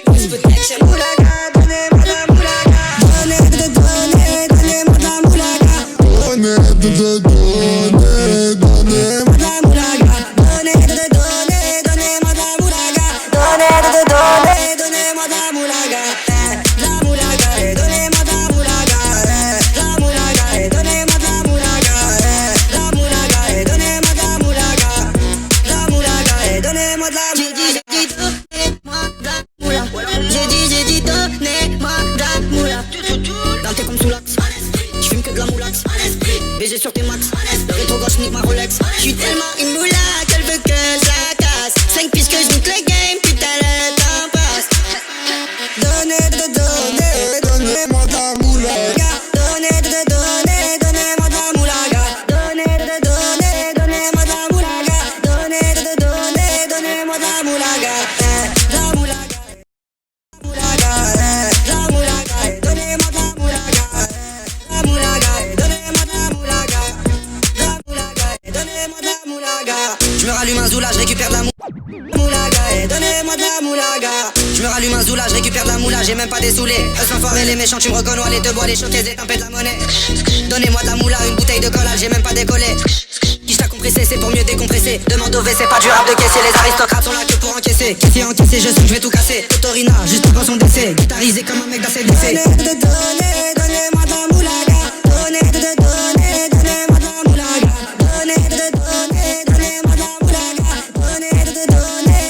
Protection moulaga, donnez-moi de la moulaga. Donnez-moi de la moulaga. Donnez-moi de la moulaga. Donnez-moi de la moulaga. Donnez-moi de la moulaga. La moulaga, donnez-moi de la moulaga. La moulaga, donnez-moi de la moulaga. La moulaga, donnez-moi de la moulaga. La moulaga, donnez-moi de la moulaga. J'ai dit donnez-moi de la moula. Dans tes comme sous l'axe, j'fume que de la moulax. BG sur tes max, le rétro gauche nique ma Rolex. J'suis tellement une moula qu'elle veut que je la casse. 5 pistes que j'nique le game, putain le temps passe. Donnez-moi de la moulaga. Donnez-moi de la moulaga. Donnez-moi de la moulaga. Donnez-moi de la moulaga. La moulaga. La moulaga, donnez-moi de la moulaga. La moulaga, donnez-moi de la moulaga. La moulaga, donnez-moi de la moulaga. Je me rallume un zoula, je récupère de la moulaga. Donnez-moi de la moulaga. Je me rallume un zoula, je récupère de la moula, j'ai même pas désoulé. Eux enfoirés les méchants, tu me reconnais, les deux bois, les choqués, et tempêtes de la monnaie. Donnez-moi de la moula, une bouteille de collage, j'ai même pas décollé. Qui t'a compressé, c'est pour mieux décompresser. Demande au WC, pas durable de caisser. Les aristocrates sont là que pour encaisser. Encaisser, je sais que je vais tout casser. Autorina, juste avant son décès. Guitarisé comme un mec d'ACDC. Donnez-moi de la moulaga. Donnez-moi de la moulaga. Donnez-moi de la moulaga.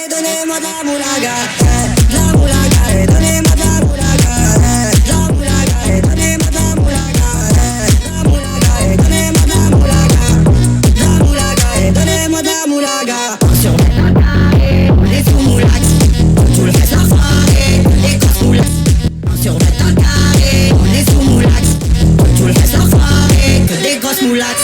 Donnez-moi de la moulaga. La moulaga, donnez-moi de la moulaga. La moulaga, donnez-moi de la moulaga. La moulaga, donnez-moi de la moulaga. La moulaga, donnez-moi de la moulaga. Sur mes carré, les sous-moulax. Tout le reste enfoiré, les grosses moulax. Sur mes carré, les sous-moulax. Tout le reste enfoiré, que des grosses moulax.